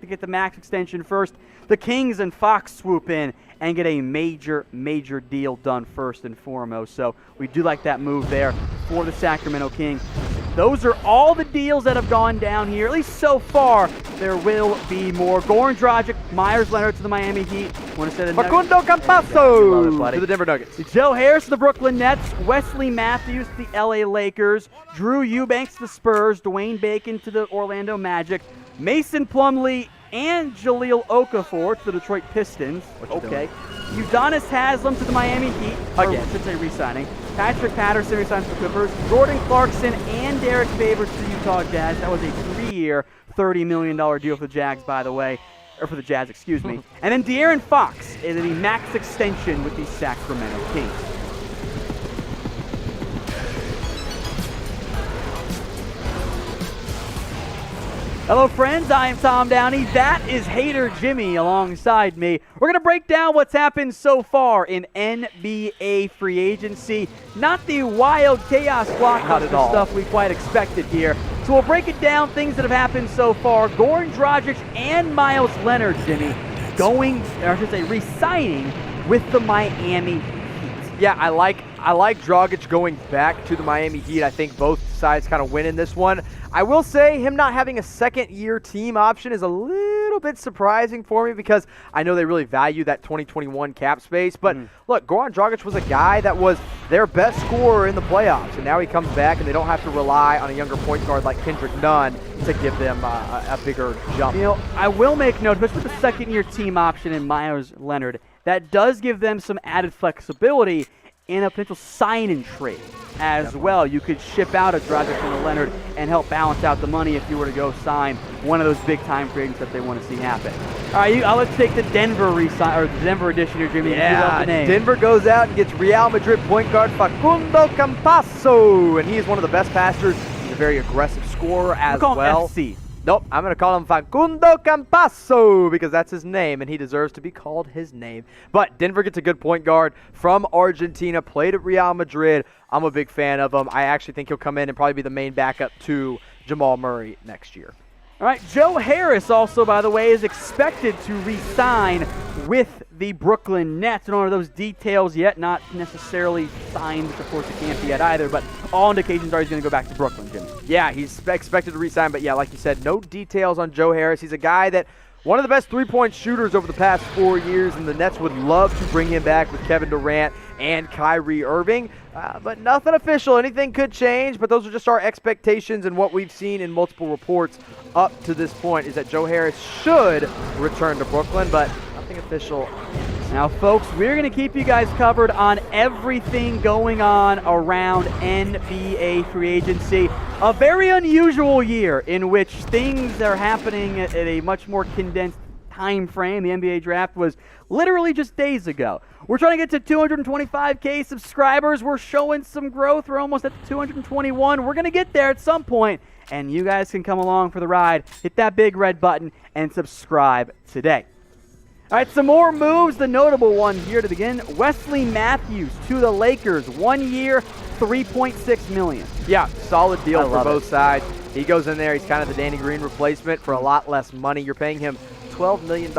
to get the max extension first. The Kings and Fox swoop in and get a major deal done first and foremost. So we do like that move there for the Sacramento Kings. Those are all the deals that have gone down here, at least so far. There will be more. Goran Dragic, Myers Leonard to the Miami Heat. Want to say the Facundo Campazzo to the Denver Nuggets. Joe Harris to the Brooklyn Nets. Wesley Matthews to the LA Lakers. Drew Eubanks to the Spurs. Dwayne Bacon to the Orlando Magic. Mason Plumlee and Jahlil Okafor to the Detroit Pistons. Okay. Udonis Haslem to the Miami Heat. Again, should say re-signing. Patrick Patterson resigns to the Clippers. Jordan Clarkson and Derek Favors to the Utah Jazz. That was a 3-year, $30 million deal for the Jags, by the way. Or for the Jazz, excuse me. And then De'Aaron Fox is the max extension with the Sacramento Kings. Hello, friends. I am Tom Downey. That is Hater Jimmy alongside me. We're going to break down what's happened so far in NBA free agency. Not the wild chaos blockbuster stuff we quite expected here. So we'll break it down, things that have happened so far. Goran Dragic and Myles Leonard, Jimmy, re-signing with the Miami Heat. Yeah, I like Dragic going back to the Miami Heat. I think both sides kind of win in this one. I will say him not having a second-year team option is a little bit surprising for me because I know they really value that 2021 cap space. But look, Goran Dragic was a guy that was their best scorer in the playoffs, and now he comes back and they don't have to rely on a younger point guard like Kendrick Nunn to give them a bigger jump. You know, I will make note, especially with the second-year team option in Myles Leonard, that does give them some added flexibility in a potential sign-and trade as well. You could ship out a Dragic and a Leonard and help balance out the money if you were to go sign one of those big-time free agents that they want to see happen. All right, let's take the Denver edition here, Jimmy. Yeah, Denver goes out and gets Real Madrid point guard Facundo Campazzo, and he is one of the best passers. He's a very aggressive scorer as well. FC. Nope, I'm going to call him Facundo Campazzo because that's his name, and he deserves to be called his name. But Denver gets a good point guard from Argentina, played at Real Madrid. I'm a big fan of him. I actually think he'll come in and probably be the main backup to Jamal Murray next year. All right, Joe Harris also, by the way, is expected to re-sign with the Brooklyn Nets. I don't know those details yet, not necessarily signed, which of course it can't be yet either, but all indications are he's going to go back to Brooklyn, Jimmy. Yeah, he's expected to re-sign, but yeah, like you said, no details on Joe Harris. He's a guy that one of the best three-point shooters over the past 4 years, and the Nets would love to bring him back with Kevin Durant and Kyrie Irving, but nothing official. Anything could change, but those are just our expectations, and what we've seen in multiple reports up to this point is that Joe Harris should return to Brooklyn, but nothing official. Now, folks, we're going to keep you guys covered on everything going on around NBA free agency. A very unusual year in which things are happening at a much more condensed time frame. The NBA draft was literally just days ago. We're trying to get to 225K subscribers. We're showing some growth. We're almost at 221. We're going to get there at some point, and you guys can come along for the ride. Hit that big red button and subscribe today. All right, some more moves. The notable one here to begin. Wesley Matthews to the Lakers. 1 year, $3.6 million. Yeah, solid deal for both sides. He goes in there. He's kind of the Danny Green replacement for a lot less money. You're paying him $12 million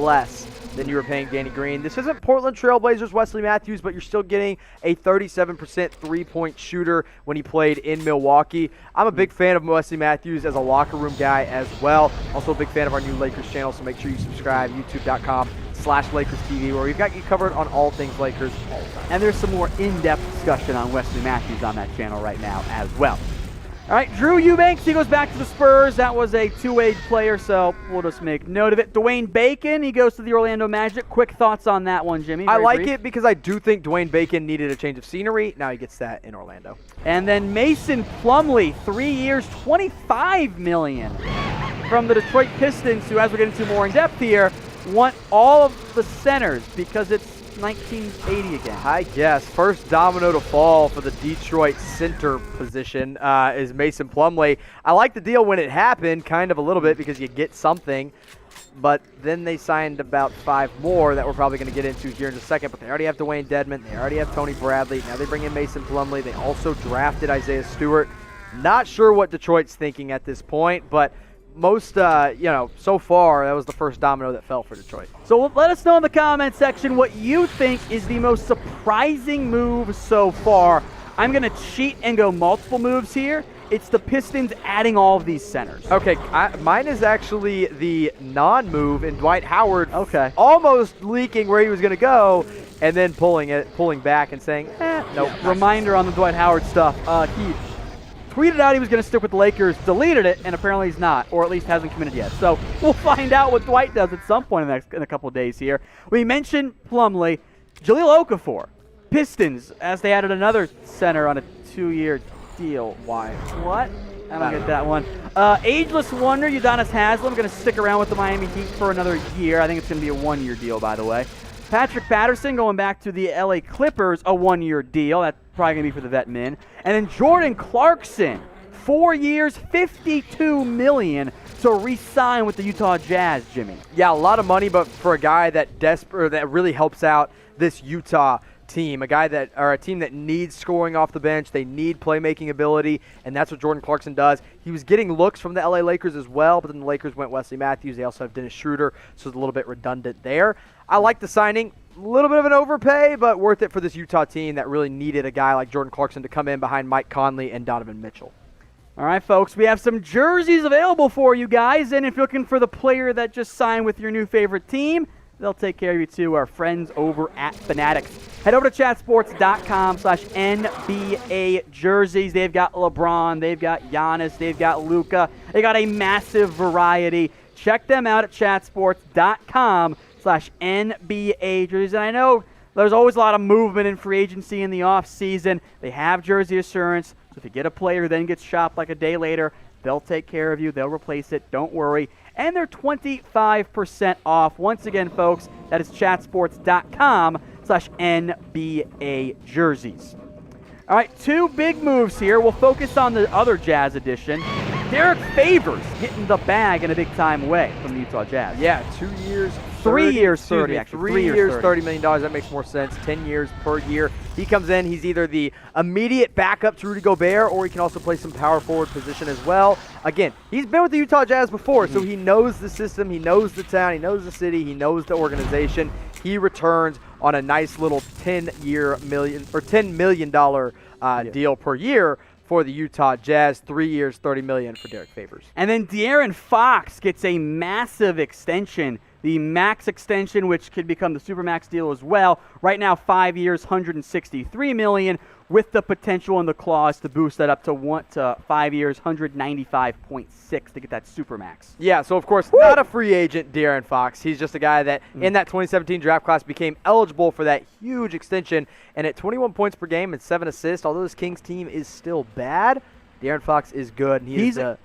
less than you were paying Danny Green. This isn't Portland Trailblazers Wesley Matthews, but you're still getting a 37% three-point shooter when he played in Milwaukee. I'm a big fan of Wesley Matthews as a locker room guy as well. Also a big fan of our new Lakers channel, so make sure you subscribe, youtube.com/LakersTV, where we've got you covered on all things Lakers all the time. And there's some more in-depth discussion on Wesley Matthews on that channel right now as well. All right, Drew Eubanks, he goes back to the Spurs. That was a two-way player, so we'll just make note of it. Dwayne Bacon, he goes to the Orlando Magic. Quick thoughts on that one, Jimmy? I like it because I do think Dwayne Bacon needed a change of scenery. Now he gets that in Orlando. And then Mason Plumlee, 3 years, $25 million from the Detroit Pistons, who, as we're getting into more in depth here, want all of the centers because it's 1980 again. I guess. First domino to fall for the Detroit center position is Mason Plumlee. I like the deal when it happened, kind of a little bit, because you get something. But then they signed about 5 more that we're probably going to get into here in a second. But they already have Dwayne Dedmon. They already have Tony Bradley. Now they bring in Mason Plumlee. They also drafted Isaiah Stewart. Not sure what Detroit's thinking at this point, but so far, that was the first domino that fell for Detroit. So let us know in the comment section what you think is the most surprising move so far. I'm going to cheat and go multiple moves here. It's the Pistons adding all of these centers. Okay, mine is actually the non-move in Dwight Howard. Okay. Almost leaking where he was going to go, and then pulling back and saying, nope. Reminder on the Dwight Howard stuff. He tweeted out he was going to stick with the Lakers, deleted it, and apparently he's not, or at least hasn't committed yet. So we'll find out what Dwight does at some point in a couple of days here. We mentioned Plumlee, Jahlil Okafor, Pistons, as they added another center on a 2-year deal. Why? What? I don't get that one. Ageless wonder, Udonis Haslem, going to stick around with the Miami Heat for another year. I think it's going to be a 1-year deal, by the way. Patrick Patterson going back to the LA Clippers, a 1-year deal. That's probably going to be for the vet min. And then Jordan Clarkson, 4 years, $52 million to re-sign with the Utah Jazz, Jimmy. Yeah, a lot of money, but for a guy that really helps out this Utah team, a team that needs scoring off the bench. They need playmaking ability, and that's what Jordan Clarkson does. He was getting looks from the LA Lakers as well, but then the Lakers went Wesley Matthews. They also have Dennis Schroeder, so it's a little bit redundant there. I like the signing. A little bit of an overpay, but worth it for this Utah team that really needed a guy like Jordan Clarkson to come in behind Mike Conley and Donovan Mitchell. All right, folks, we have some jerseys available for you guys, and if you're looking for the player that just signed with your new favorite team, they'll take care of you too, our friends over at Fanatics. Head over to chatsports.com/NBA jerseys. They've got LeBron, they've got Giannis, they've got Luka. They got a massive variety. Check them out at chatsports.com/NBA jerseys. And I know there's always a lot of movement in free agency in the offseason. They have jersey assurance, so if you get a player who then gets shopped like a day later, they'll take care of you. They'll replace it. Don't worry. And they're 25% off. Once again, folks, that is chatsports.com/NBA jerseys. All right, 2 big moves here. We'll focus on the other Jazz edition. Derek Favors getting the bag in a big-time way from the Utah Jazz. Yeah, 2 years. 3 years, 30, actually. 3 years, $30 million. That makes more sense. 10 years per year. He comes in. He's either the immediate backup to Rudy Gobert, or he can also play some power forward position as well. Again, he's been with the Utah Jazz before, so he knows the system. He knows the town. He knows the city. He knows the organization. He returns on a nice little $10 million deal per year for the Utah Jazz. 3 years, $30 million for Derek Favors. And then De'Aaron Fox gets a massive extension, the max extension, which could become the Supermax deal as well. Right now, 5 years, $163 million, with the potential and the clause to boost that up to 5 years, $195.6 to get that Supermax. Yeah, so of course, not a free agent, De'Aaron Fox. He's just a guy that in that 2017 draft class became eligible for that huge extension. And at 21 points per game and 7 assists, although this Kings team is still bad, De'Aaron Fox is good. And he's the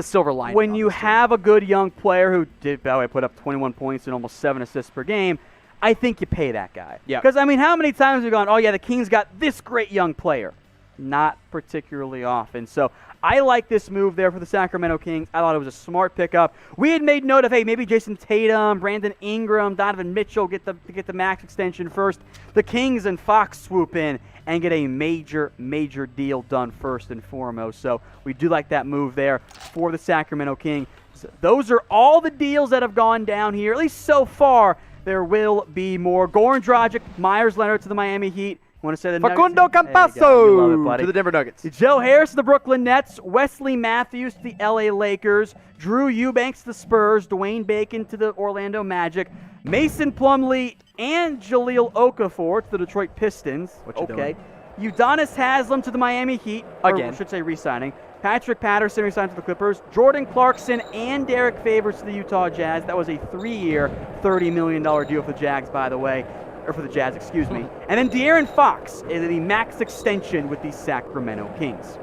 silver lining. When you have a good young player who did, by the way, put up 21 points and almost 7 assists per game, I think you pay that guy. Yeah. Because, I mean, how many times have we gone, oh, yeah, the Kings got this great young player? Not particularly often. So I like this move there for the Sacramento Kings. I thought it was a smart pickup. We had made note of, hey, maybe Jason Tatum, Brandon Ingram, Donovan Mitchell get the max extension first. The Kings and Fox swoop in and get a major, major deal done first and foremost. So we do like that move there for the Sacramento Kings. So those are all the deals that have gone down here, at least so far. There will be more. Goran Dragic, Myers Leonard to the Miami Heat. Want to say the Facundo Campazzo to the Denver Nuggets. Joe Harris to the Brooklyn Nets. Wesley Matthews to the LA Lakers. Drew Eubanks to the Spurs. Dwayne Bacon to the Orlando Magic. Mason Plumlee and Jahlil Okafor to the Detroit Pistons. Okay. Udonis Haslem to the Miami Heat. Again. Or I should say re-signing. Patrick Patterson re-signed to the Clippers. Jordan Clarkson and Derek Favors to the Utah Jazz. That was a 3-year, $30 million deal for the Jags, by the way. Or for the Jazz, excuse me. And then De'Aaron Fox is the max extension with the Sacramento Kings.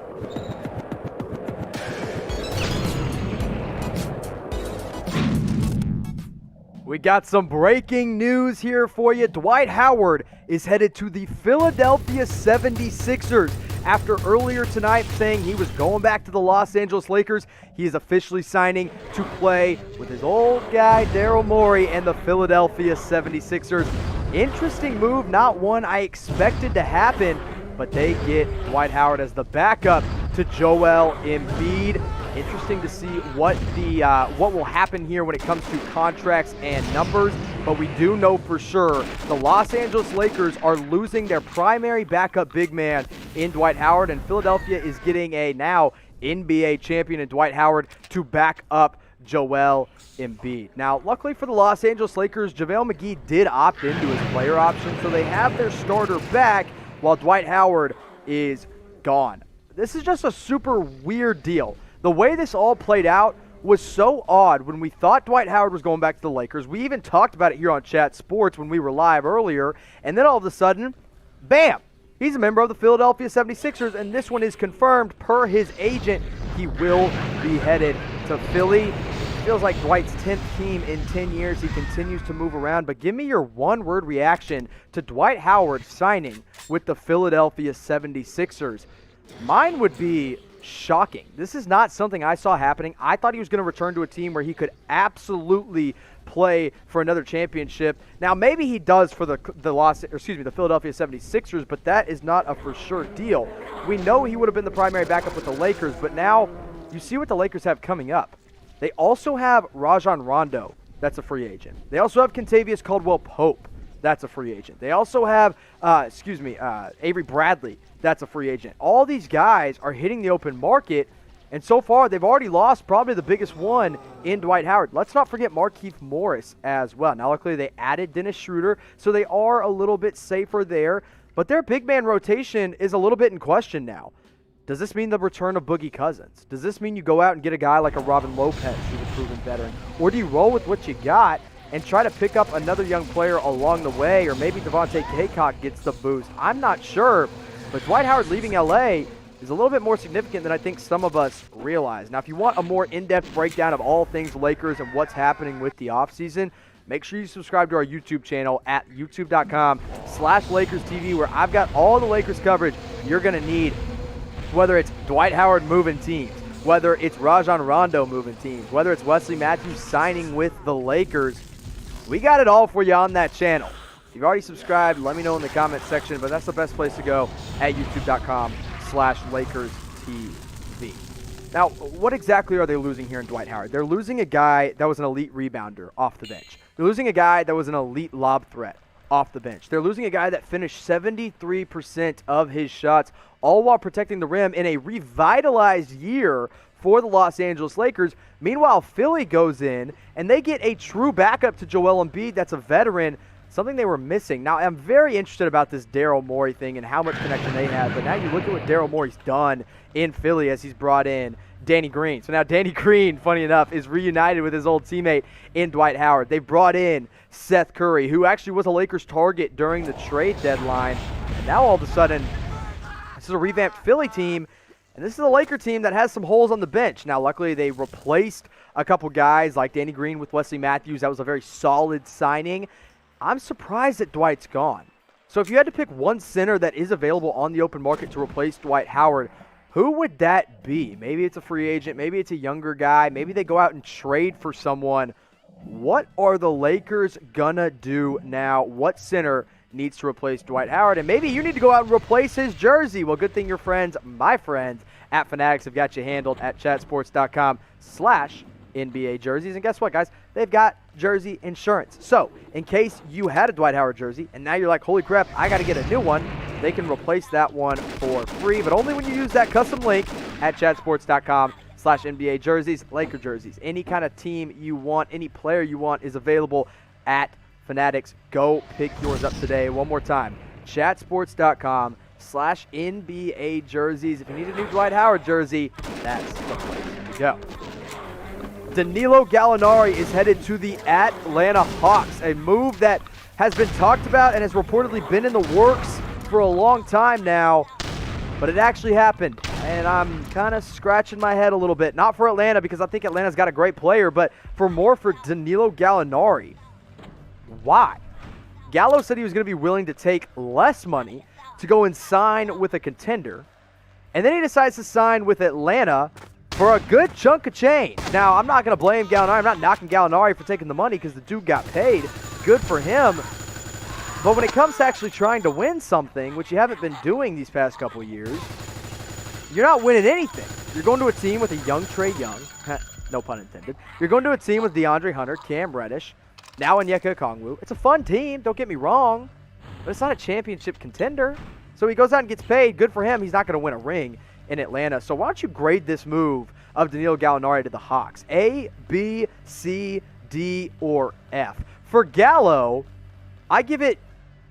We got some breaking news here for you. Dwight Howard is headed to the Philadelphia 76ers. After earlier tonight saying he was going back to the Los Angeles Lakers, he is officially signing to play with his old guy, Daryl Morey, and the Philadelphia 76ers. Interesting move, not one I expected to happen, but they get Dwight Howard as the backup to Joel Embiid. Interesting to see what will happen here when it comes to contracts and numbers, but we do know for sure the Los Angeles Lakers are losing their primary backup big man in Dwight Howard, and Philadelphia is getting a now NBA champion in Dwight Howard to back up Joel Embiid. Now, luckily for the Los Angeles Lakers, JaVale McGee did opt into his player option, so they have their starter back while Dwight Howard is gone. This is just a super weird deal. The way this all played out was so odd when we thought Dwight Howard was going back to the Lakers. We even talked about it here on Chat Sports when we were live earlier, and then all of a sudden, bam, he's a member of the Philadelphia 76ers, and this one is confirmed per his agent. He will be headed to Philly. Feels like Dwight's 10th team in 10 years. He continues to move around, but give me your one-word reaction to Dwight Howard signing with the Philadelphia 76ers. Mine would be shocking. This is not something I saw happening. I thought he was going to return to a team where he could absolutely play for another championship. Now, maybe he does for the Philadelphia 76ers, but that is not a for sure deal. We know he would have been the primary backup with the Lakers, but now you see what the Lakers have coming up. They also have Rajon Rondo. That's a free agent. They also have Kentavious Caldwell-Pope. That's a free agent. They also have, Avery Bradley. That's a free agent. All these guys are hitting the open market, and so far they've already lost probably the biggest one in Dwight Howard. Let's not forget Markieff Morris as well. Now, luckily they added Dennis Schroeder, so they are a little bit safer there, but their big man rotation is a little bit in question now. Does this mean the return of Boogie Cousins? Does this mean you go out and get a guy like a Robin Lopez, who's a proven veteran? Or do you roll with what you got and try to pick up another young player along the way, or maybe Devontae Cacok gets the boost? I'm not sure, but Dwight Howard leaving LA is a little bit more significant than I think some of us realize. Now, if you want a more in-depth breakdown of all things Lakers and what's happening with the offseason, make sure you subscribe to our YouTube channel at youtube.com/LakersTV, where I've got all the Lakers coverage you're going to need, whether it's Dwight Howard moving teams, whether it's Rajon Rondo moving teams, whether it's Wesley Matthews signing with the Lakers. We got it all for you on that channel. If you've already subscribed, let me know in the comments section, but that's the best place to go at youtube.com/LakersTV. Now, what exactly are they losing here in Dwight Howard? They're losing a guy that was an elite rebounder off the bench. They're losing a guy that was an elite lob threat off the bench. They're losing a guy that finished 73% of his shots, all while protecting the rim in a revitalized year for the Los Angeles Lakers. Meanwhile, Philly goes in, and they get a true backup to Joel Embiid that's a veteran, something they were missing. Now, I'm very interested about this Daryl Morey thing and how much connection they have, but now you look at what Daryl Morey's done in Philly as he's brought in Danny Green. So now Danny Green, funny enough, is reunited with his old teammate in Dwight Howard. They brought in Seth Curry, who actually was a Lakers target during the trade deadline. And now all of a sudden, this is a revamped Philly team, and this is a Laker team that has some holes on the bench. Now, luckily, they replaced a couple guys like Danny Green with Wesley Matthews. That was a very solid signing. I'm surprised that Dwight's gone. So if you had to pick one center that is available on the open market to replace Dwight Howard, who would that be? Maybe it's a free agent. Maybe it's a younger guy. Maybe they go out and trade for someone. What are the Lakers gonna do now? What center needs to replace Dwight Howard? And maybe you need to go out and replace his jersey. Well, good thing your friends, my friends at Fanatics, have got you handled at chatsports.com/NBA jerseys. And guess what, guys? They've got jersey insurance. So in case you had a Dwight Howard jersey and now you're like, holy crap, I got to get a new one, they can replace that one for free, but only when you use that custom link at chatsports.com/NBA jerseys. Laker jerseys, any kind of team you want, any player you want is available at Fanatics. Go pick yours up today. One more time, chatsports.com/NBA jerseys. If you need a new Dwight Howard jersey, that's the place to go. Danilo Gallinari is headed to the Atlanta Hawks, a move that has been talked about and has reportedly been in the works for a long time now, but it actually happened, and I'm kind of scratching my head a little bit. Not for Atlanta, because I think Atlanta's got a great player, but for Danilo Gallinari. Why? Gallo said he was going to be willing to take less money to go and sign with a contender, and then he decides to sign with Atlanta for a good chunk of change. Now, I'm not going to blame Gallinari. I'm not knocking Gallinari for taking the money because the dude got paid. Good for him. But when it comes to actually trying to win something, which you haven't been doing these past couple of years, you're not winning anything. You're going to a team with a young Trae Young. No pun intended. You're going to a team with DeAndre Hunter, Cam Reddish, now Onyeka Okongwu. It's a fun team, don't get me wrong, but it's not a championship contender. So he goes out and gets paid. Good for him. He's not going to win a ring in Atlanta. So why don't you grade this move of Danilo Gallinari to the Hawks? A, B, C, D, or F? For Gallo, I give it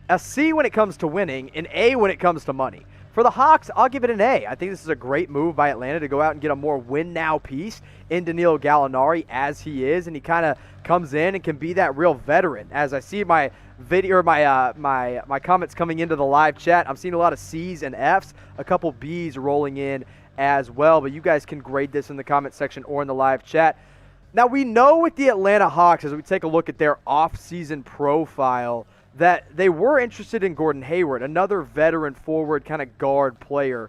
a C when it comes to winning, an A when it comes to money. For the Hawks, I'll give it an A. I think this is a great move by Atlanta to go out and get a more win-now piece in Danilo Gallinari as he is, and he kind of comes in and can be that real veteran. As I see my video or my comments coming into the live chat, I'm seeing a lot of C's and F's, a couple B's rolling in as well, but you guys can grade this in the comment section or in the live chat. Now, we know with the Atlanta Hawks, as we take a look at their off-season profile, that they were interested in Gordon Hayward, another veteran forward kind of guard player.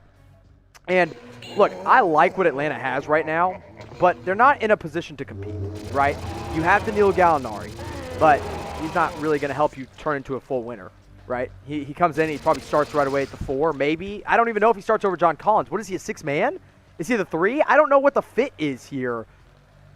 And look, I like what Atlanta has right now, but they're not in a position to compete, right? You have Danilo Gallinari, but he's not really going to help you turn into a full winner, right? He comes in, he probably starts right away at the 4, maybe. I don't even know if he starts over John Collins. What is he, a 6-man? Is he the 3? I don't know what the fit is here.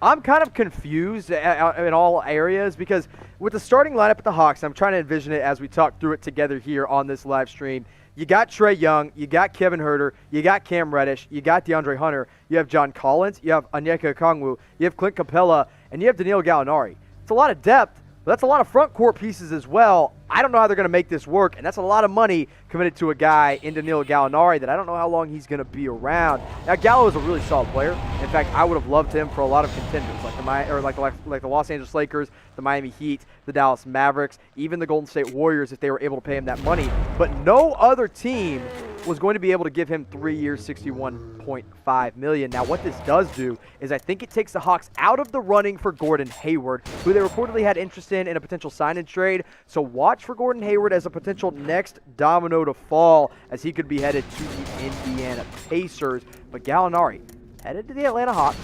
I'm kind of confused in all areas because with the starting lineup at the Hawks, I'm trying to envision it as we talk through it together here on this live stream. You got Trae Young, you got Kevin Huerter, you got Cam Reddish, you got DeAndre Hunter, you have John Collins, you have Onyeka Okongwu, you have Clint Capella, and you have Danilo Gallinari. It's a lot of depth, but that's a lot of front court pieces as well. I don't know how they're going to make this work, and that's a lot of money committed to a guy in Danilo Gallinari that I don't know how long he's going to be around. Now, Gallo is a really solid player. In fact, I would have loved him for a lot of contenders, like the Los Angeles Lakers, the Miami Heat, the Dallas Mavericks, even the Golden State Warriors if they were able to pay him that money. But no other team was going to be able to give him 3 years, $61.5 million. Now, what this does do is I think it takes the Hawks out of the running for Gordon Hayward, who they reportedly had interest in a potential sign-and trade. So watch for Gordon Hayward as a potential next domino to fall as he could be headed to the Indiana Pacers. But Gallinari headed to the Atlanta Hawks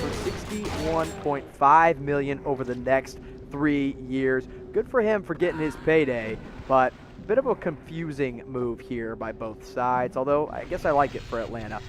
for $61.5 million over the next 3 years. Good for him for getting his payday, but a bit of a confusing move here by both sides, although I guess I like it for Atlanta.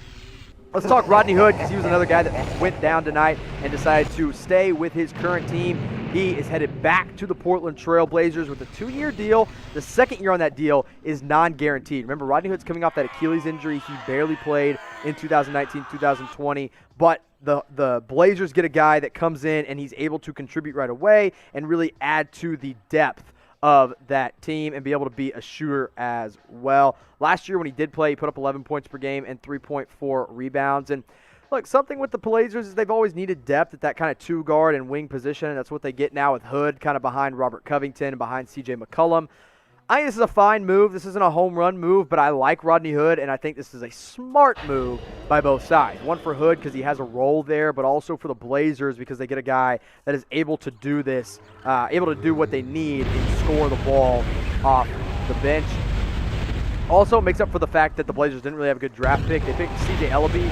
Let's talk Rodney Hood, because he was another guy that went down tonight and decided to stay with his current team. He is headed back to the Portland Trail Blazers with a 2-year deal. The second year on that deal is non-guaranteed. Remember, Rodney Hood's coming off that Achilles injury. He barely played in 2019, 2020, but the Blazers get a guy that comes in and he's able to contribute right away and really add to the depth of that team and be able to be a shooter as well. Last year when he did play, he put up 11 points per game and 3.4 rebounds. And look, something with the Blazers is they've always needed depth at that kind of 2-guard and wing position, and that's what they get now with Hood kind of behind Robert Covington and behind C.J. McCollum. I think this is a fine move. This isn't a home run move, but I like Rodney Hood, and I think this is a smart move by both sides. One for Hood because he has a role there, but also for the Blazers because they get a guy that is able to do this, able to do what they need and score the ball off the bench. Also, it makes up for the fact that the Blazers didn't really have a good draft pick. They picked C.J. Ellaby,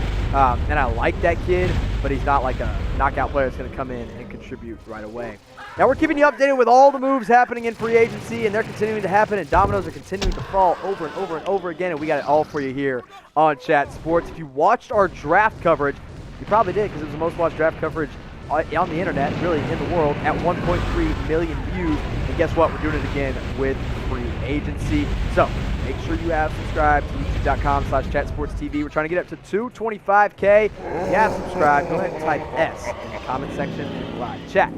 and I like that kid, but he's not like a knockout player that's going to come in and contribute right away. Now, we're keeping you updated with all the moves happening in free agency, and they're continuing to happen, and dominoes are continuing to fall over and over and over again, and we got it all for you here on Chat Sports. If you watched our draft coverage, you probably did because it was the most watched draft coverage on the internet, really in the world, at 1.3 million views. And guess what? We're doing it again with free agency. So make sure you have subscribed to youtube.com/chatsportstv. We're trying to get up to 225K. If you have subscribed, go ahead and type S in the comment section and live chat.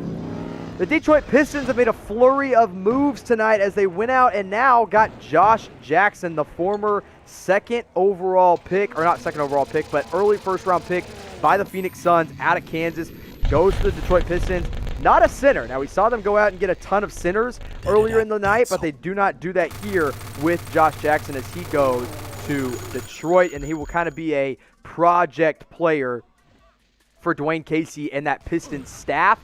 The Detroit Pistons have made a flurry of moves tonight as they went out and now got Josh Jackson, the former second overall pick, or not second overall pick, but early first-round pick by the Phoenix Suns out of Kansas. Goes to the Detroit Pistons. Not a center. Now, we saw them go out and get a ton of centers earlier in the night, but they do not do that here with Josh Jackson as he goes to Detroit, and he will kind of be a project player for Dwayne Casey and that Pistons staff.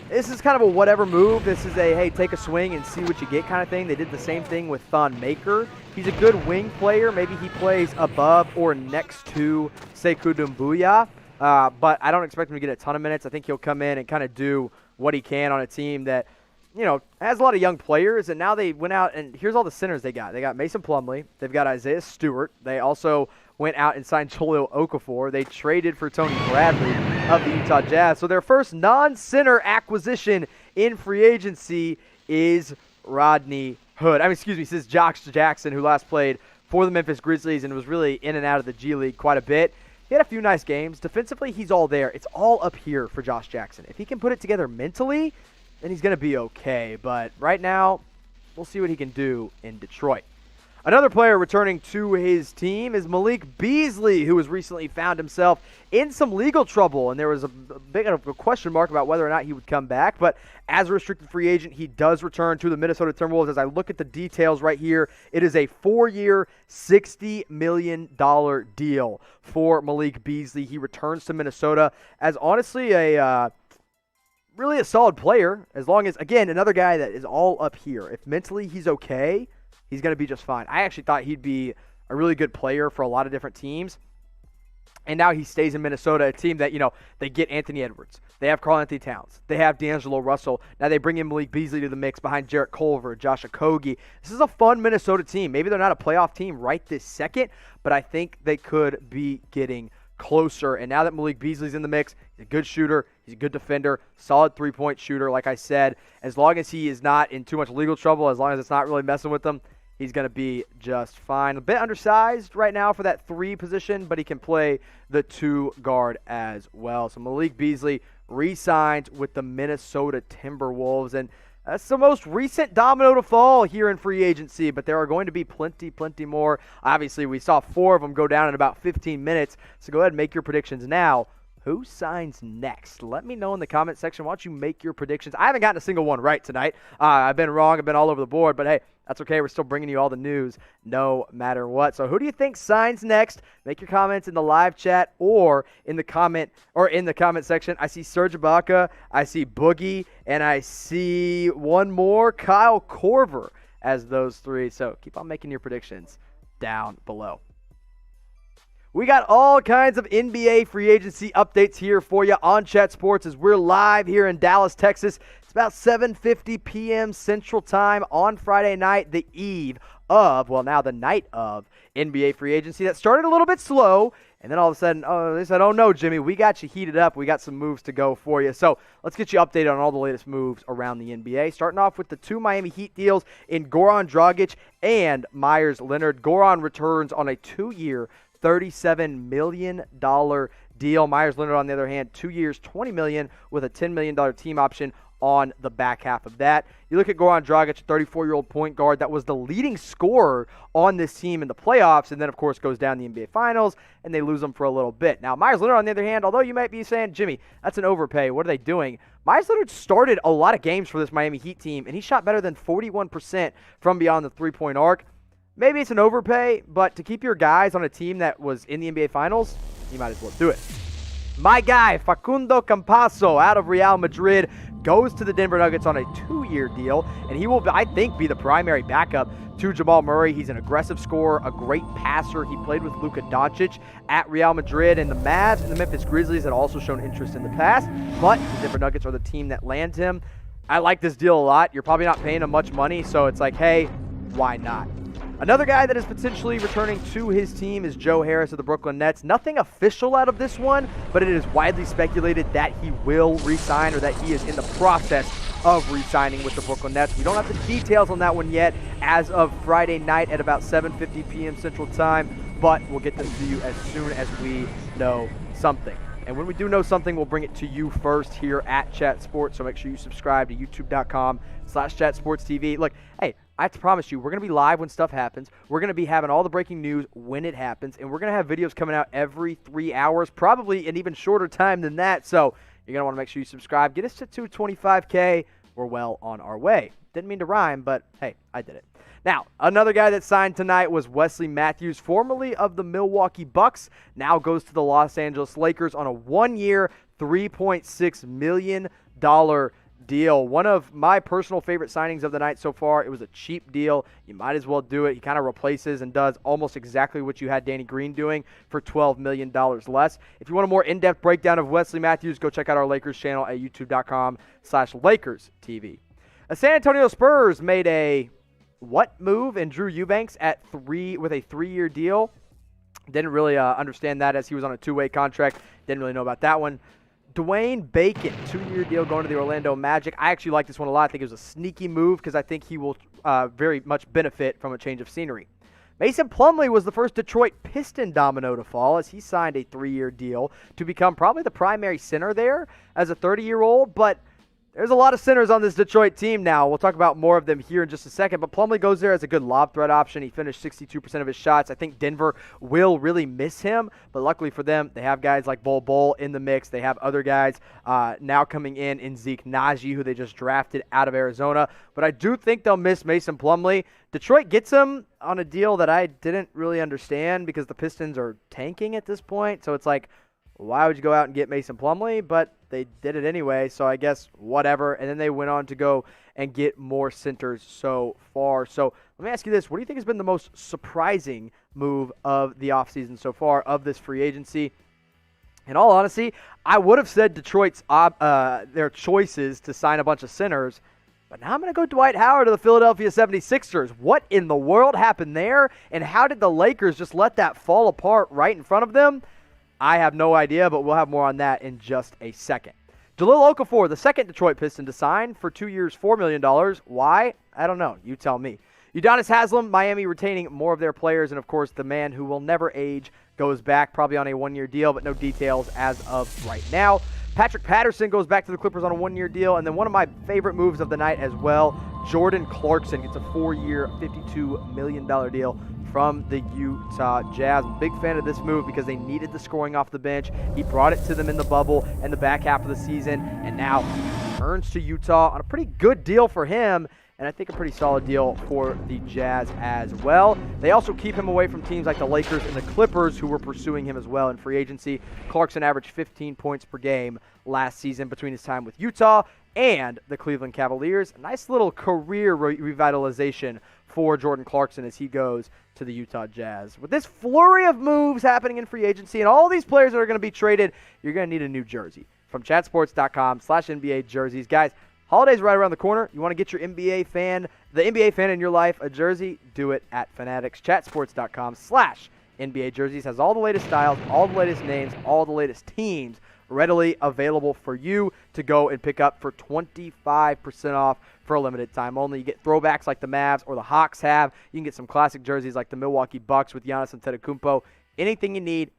This is kind of a whatever move. This is a, hey, take a swing and see what you get kind of thing. They did the same thing with Thon Maker. He's a good wing player. Maybe he plays above or next to Sekou Doumbouya. But I don't expect him to get a ton of minutes. I think he'll come in and kind of do what he can on a team that, you know, has a lot of young players. And now they went out, and here's all the centers they got. They got Mason Plumlee. They've got Isaiah Stewart. They also went out and signed Jahlil Okafor. They traded for Tony Bradley of the Utah Jazz. So their first non-center acquisition in free agency is Rodney Hood. This is Josh Jackson, who last played for the Memphis Grizzlies and was really in and out of the G League quite a bit. He had a few nice games. Defensively, he's all there. It's all up here for Josh Jackson. If he can put it together mentally, then he's going to be okay. But right now, we'll see what he can do in Detroit. Another player returning to his team is Malik Beasley, who has recently found himself in some legal trouble, and there was a big of a question mark about whether or not he would come back. But as a restricted free agent, he does return to the Minnesota Timberwolves. As I look at the details right here, it is a 4-year, $60 million deal for Malik Beasley. He returns to Minnesota as honestly really a solid player, as long as, again, another guy that is all up here. If mentally he's okay, he's going to be just fine. I actually thought he'd be a really good player for a lot of different teams. And now he stays in Minnesota, a team that, they get Anthony Edwards. They have Karl-Anthony Towns. They have D'Angelo Russell. Now they bring in Malik Beasley to the mix behind Jarrett Culver, Josh Okogie. This is a fun Minnesota team. Maybe they're not a playoff team right this second, but I think they could be getting closer. And now that Malik Beasley's in the mix, he's a good shooter. He's a good defender, solid three-point shooter. Like I said, as long as he is not in too much legal trouble, as long as it's not really messing with him, he's going to be just fine. A bit undersized right now for that 3 position, but he can play the 2 guard as well. So Malik Beasley re-signed with the Minnesota Timberwolves, and that's the most recent domino to fall here in free agency, but there are going to be plenty more. Obviously, we saw 4 of them go down in about 15 minutes, so go ahead and make your predictions now. Who signs next? Let me know in the comment section. Why don't you make your predictions? I haven't gotten a single one right tonight. I've been wrong. I've been all over the board, but hey, that's okay. We're still bringing you all the news no matter what. So who do you think signs next? Make your comments in the live chat or in the comment section. I see Serge Ibaka, I see Boogie, and I see one more, Kyle Korver, as those 3. So keep on making your predictions down below. We got all kinds of NBA free agency updates here for you on Chat Sports as we're live here in Dallas, Texas. It's about 7:50 p.m. Central Time on Friday night, the night of NBA free agency that started a little bit slow, and then all of a sudden, they said, oh no, Jimmy, we got you heated up. We got some moves to go for you. So let's get you updated on all the latest moves around the NBA. Starting off with the 2 Miami Heat deals in Goran Dragic and Myers Leonard. Goran returns on a 2-year, $37 million deal. Myers Leonard, on the other hand, 2 years, $20 million with a $10 million team option on the back half of that. You look at Goran Dragic, a 34-year-old point guard that was the leading scorer on this team in the playoffs, and then, of course, goes down the NBA Finals, and they lose him for a little bit. Now, Myers Leonard, on the other hand, although you might be saying, Jimmy, that's an overpay. What are they doing? Myers Leonard started a lot of games for this Miami Heat team, and he shot better than 41% from beyond the three-point arc. Maybe it's an overpay, but to keep your guys on a team that was in the NBA Finals, you might as well do it. My guy, Facundo Campazzo, out of Real Madrid, goes to the Denver Nuggets on a 2-year deal, and he will, I think, be the primary backup to Jamal Murray. He's an aggressive scorer, a great passer. He played with Luka Doncic at Real Madrid, and the Mavs and the Memphis Grizzlies had also shown interest in the past, but the Denver Nuggets are the team that lands him. I like this deal a lot. You're probably not paying him much money, so it's like, hey, why not? Another guy that is potentially returning to his team is Joe Harris of the Brooklyn Nets. Nothing official out of this one, but it is widely speculated that he will re-sign or that he is in the process of re-signing with the Brooklyn Nets. We don't have the details on that one yet as of Friday night at about 7:50 p.m. Central Time, but we'll get this to you as soon as we know something. And when we do know something, we'll bring it to you first here at Chat Sports. So make sure you subscribe to youtube.com/chatsportstv. Look, hey, I have to promise you, we're going to be live when stuff happens. We're going to be having all the breaking news when it happens. And we're going to have videos coming out every 3 hours, probably an even shorter time than that. So you're going to want to make sure you subscribe. Get us to 225K. We're well on our way. Didn't mean to rhyme, but hey, I did it. Now, another guy that signed tonight was Wesley Matthews, formerly of the Milwaukee Bucks, now goes to the Los Angeles Lakers on a 1-year, $3.6 million deal. One of my personal favorite signings of the night so far. It was a cheap deal. You might as well do it. He kind of replaces and does almost exactly what you had Danny Green doing for $12 million less. If you want a more in-depth breakdown of Wesley Matthews, go check out our Lakers channel at youtube.com/LakersTV. The San Antonio Spurs made a move in Drew Eubanks with a 3-year deal? Didn't really understand that as he was on a two-way contract. Didn't really know about that one. Dwayne Bacon, 2-year deal going to the Orlando Magic. I actually like this one a lot. I think it was a sneaky move because I think he will very much benefit from a change of scenery. Mason Plumlee was the first Detroit Piston domino to fall as he signed a 3-year deal to become probably the primary center there as a 30-year-old, but there's a lot of centers on this Detroit team now. We'll talk about more of them here in just a second, but Plumlee goes there as a good lob threat option. He finished 62% of his shots. I think Denver will really miss him, but luckily for them, they have guys like Bol Bol in the mix. They have other guys now coming in Zeke Naji, who they just drafted out of Arizona, but I do think they'll miss Mason Plumlee. Detroit gets him on a deal that I didn't really understand because the Pistons are tanking at this point, so it's like, why would you go out and get Mason Plumlee? But they did it anyway, so I guess whatever. And then they went on to go and get more centers so far. So let me ask you this. What do you think has been the most surprising move of the offseason so far of this free agency? In all honesty, I would have said Detroit's their choices to sign a bunch of centers, but now I'm going to go Dwight Howard to the Philadelphia 76ers. What in the world happened there? And how did the Lakers just let that fall apart right in front of them? I have no idea, but we'll have more on that in just a second. Jahlil Okafor, the second Detroit Piston to sign for 2 years, $4 million. Why? I don't know. You tell me. Udonis Haslem, Miami retaining more of their players, and of course the man who will never age goes back probably on a 1-year deal, but no details as of right now. Patrick Patterson goes back to the Clippers on a 1-year deal, and then one of my favorite moves of the night as well, Jordan Clarkson gets a 4-year, $52 million deal from the Utah Jazz. I'm a big fan of this move because they needed the scoring off the bench. He brought it to them in the bubble and the back half of the season, and now he returns to Utah on a pretty good deal for him, and I think a pretty solid deal for the Jazz as well. They also keep him away from teams like the Lakers and the Clippers, who were pursuing him as well in free agency. Clarkson averaged 15 points per game last season between his time with Utah and the Cleveland Cavaliers. A nice little career revitalization for Jordan Clarkson as he goes to the Utah Jazz. With this flurry of moves happening in free agency and all these players that are going to be traded, you're going to need a new jersey from chatsports.com/NBA jerseys. Guys, holidays right around the corner. You want to get your the NBA fan in your life a jersey? Do it at Fanatics. Chatsports.com/NBA jerseys has all the latest styles, all the latest names, all the latest teams readily available for you to go and pick up for 25% off for a limited time only. You get throwbacks like the Mavs or the Hawks have. You can get some classic jerseys like the Milwaukee Bucks with Giannis Antetokounmpo. Anything you need,